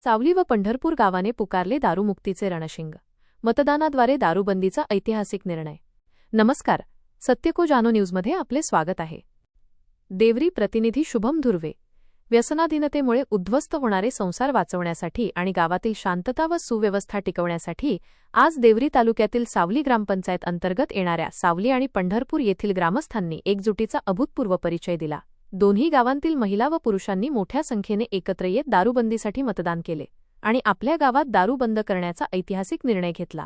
सावली व पंढरपूर गावाने पुकारले दारूमुक्तीचे रणशिंग. मतदानाद्वारे दारूबंदीचा ऐतिहासिक निर्णय. नमस्कार, सत्य को जानो न्यूजमध्ये आपले स्वागत आहे. देवरी प्रतिनिधी शुभम धुर्वे. व्यसनाधीनतेमुळे उद्ध्वस्त होणारे संसार वाचवण्यासाठी आणि गावातील शांतता व सुव्यवस्था टिकवण्यासाठी आज देवरी तालुक्यातील सावली ग्रामपंचायत अंतर्गत येणाऱ्या सावली आणि पंढरपूर येथील ग्रामस्थांनी एकजुटीचा अभूतपूर्व परिचय दिला. दोन्ही गावांतील महिला व पुरुषांनी मोठ्या संख्येने एकत्र येत दारूबंदीसाठी मतदान केले आणि आपल्या गावात दारू बंद करण्याचा ऐतिहासिक निर्णय घेतला.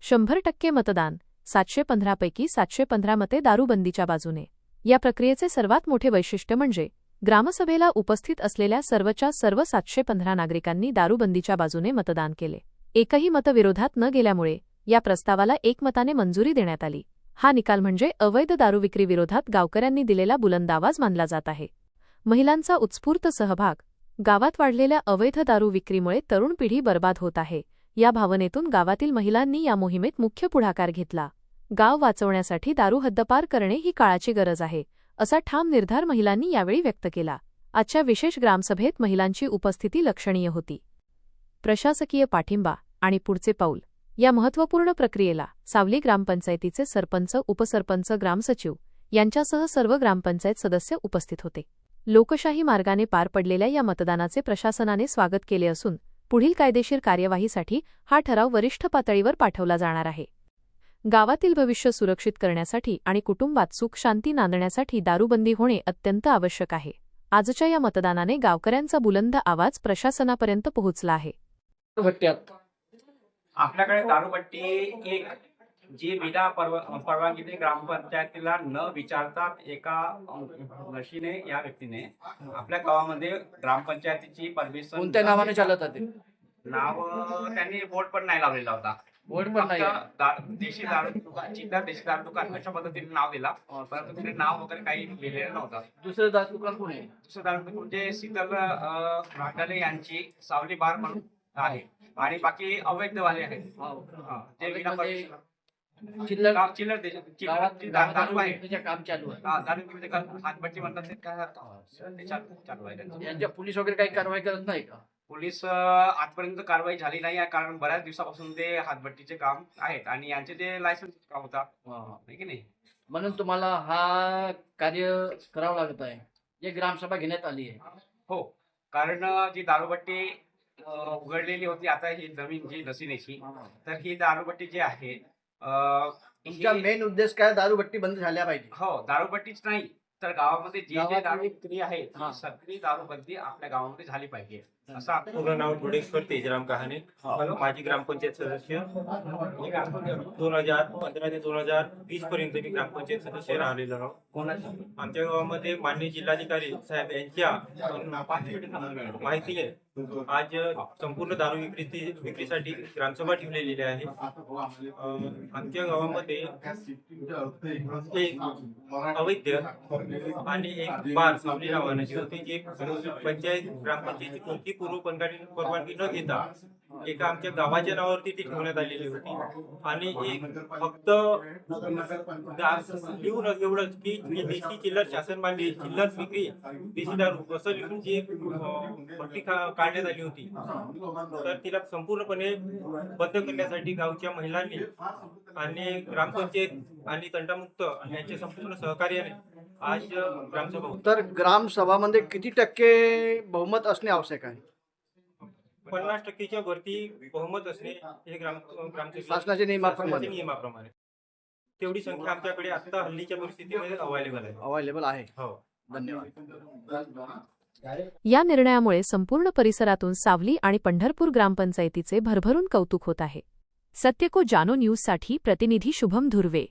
100% मतदान, 715 पैकी 715 मते दारूबंदीच्या बाजूने. या प्रक्रियेचे सर्वात मोठे वैशिष्ट्य म्हणजे ग्रामसभेला उपस्थित असलेल्या सर्वच्या सर्व 715 नागरिकांनी दारूबंदीच्या बाजूने मतदान केले. एकही मत विरोधात न गेल्यामुळे या प्रस्तावाला एकमताने मंजुरी देण्यात आली. हा निकाल म्हणजे अवैध दारू विक्री विरोधात गावकऱ्यांनी दिलेला बुलंद आवाज मानला जात आहे. महिलांचा उत्स्फूर्त सहभाग. गावात वाढलेल्या अवैध दारू विक्रीमुळे तरुण पिढी बर्बाद होत आहे. या भावनेतून गावातील महिलांनी या मोहिमेत मुख्य पुढाकार घेतला. गाव वाचवण्यासाठी दारू हद्दपार करणे ही काळाची गरज आहे, असा ठाम निर्धार महिलांनी यावेळी व्यक्त केला. आजच्या विशेष ग्रामसभेत महिलांची उपस्थिती लक्षणीय होती. प्रशासकीय पाठिंबा आणि पुढचे पाऊल. या महत्त्वपूर्ण प्रक्रियेला सावली ग्रामपंचायतीचे सरपंच, उपसरपंच, ग्रामसचिव यांच्यासह सर्व ग्रामपंचायत सदस्य उपस्थित होते. लोकशाही मार्गाने पार पडलेल्या या मतदानाचे प्रशासनाने स्वागत केले असून पुढील कायदेशीर कार्यवाहीसाठी हा ठराव वरिष्ठ पातळीवर पाठवला जाणार आहे. गावातील भविष्य सुरक्षित करण्यासाठी आणि कुटुंबात सुख शांती नांदण्यासाठी दारूबंदी होणे अत्यंत आवश्यक आहे. आजच्या या मतदानाने गावकऱ्यांचा बुलंद आवाज प्रशासनापर्यंत पोहोचला आहे. आपल्याकडे दारूपट्टी एक जी विना परवानगीने ग्रामपंचायतीला न विचारता एका नशीने या व्यक्तीने आपल्या गावामध्ये ग्रामपंचायतीची परमिशन कोणत्या नावाने चालत होते? नाव त्यांनी बोर्ड पण नाही लावलेला होता. बोर्ड पण नाही. देशी दारू दुकान, चिल्लर देशी दारू दुकान अशा पद्धतीने नाव दिला, परंतु तिने नाव वगैरे काही लिहिलेलं नव्हतं. दुसरं दारू दुकान कोण आहे? दुसरं दारू दुकान म्हणजे शीतल रांडाले यांची सावली बार म्हणून आहे आणि बाकी अवैधवाले आहेत. ते विना परमिशन चिल्लर दारू आहे, त्याचे काम चालू आहे. दारू विक्री हातभट्टी म्हणतात ते काय चालू आहे त्यांचं. यांच्या पोलीस वगैरे काही कारवाई करत नाही का? पोलीस आजपर्यंत कारवाई झाली नाही आहे, कारण बऱ्याच दिवसापासून ते हातभट्टीचे काम आहेत आणि यांचे ते लायसन्स काम होता की नाही, म्हणून तुम्हाला हा कार्य करावं लागत आहे. जे ग्रामसभा घेण्यात आली आहे. हो, कारण जी दारूभट्टी उघडलेली होती आता ही जमीन जी नसिनेची, तर ही दारूभट्टी जी आहे तुमचा मेन उद्देश काय? दारूभट्टी बंद झाल्या पाहिजे. हो, दारूभट्टीच नाही तर गावामध्ये जे जे दारू विक्री आहे हा. सगळी दारूबंदी आपल्या गावामध्ये झाली पाहिजे असा. पूर्ण नाव डोडेश्वर तेजराम कहाणे, माजी ग्रामपंचायत सदस्य. 2015 ते 2020 पर्यंत मी ग्रामपंचायत सदस्य राहिलेलो आहोत. आमच्या गावामध्ये माननीय जिल्हाधिकारी साहेब यांच्या माहितीने आज संपूर्ण दारू विक्रीसाठी ग्रामसभा ठेवलेली आहे. आमच्या गावामध्ये एक अवैध आणि एक बार सावली नावाची होती, जी पंचायत ग्रामपंचायतीची कोणती पूर्व परवानगी न घेता एका आमच्या गावाच्या नावावरती ती ठेवण्यात आलेली होती. आणि एक फक्त लिहून एवढंच की देशी चिल्लर शासन मान्य चिल्लर विक्री देशी दारू असं लिहून जी पट्टी काढण्यात आली होती, तर तिला संपूर्णपणे बंद करण्यासाठी गावच्या महिलांनी आणि ग्रामपंचायत आणि तंटामुक्त यांच्या संपूर्ण सहकार्याने आज ग्रामसभा होती. तर ग्रामसभामध्ये किती टक्के बहुमत असणे आवश्यक आहे? 50% वरती बहुमत असणे हे ग्रामसभेच्या शासनाच्या नियमाप्रमाणे तेवढी संख्या आमच्याकडे आता हल्लीच्या परिस्थितीमध्ये अवेलेबल आहे. हो, धन्यवाद. या निर्णयामुळे संपूर्ण परिसरातून सावली आणि पंढरपूर ग्रामपंचायतीचे भरभरून कौतुक होत आहे. सत्य को जानो न्यूजसाठी प्रतिनिधी शुभम धुर्वे.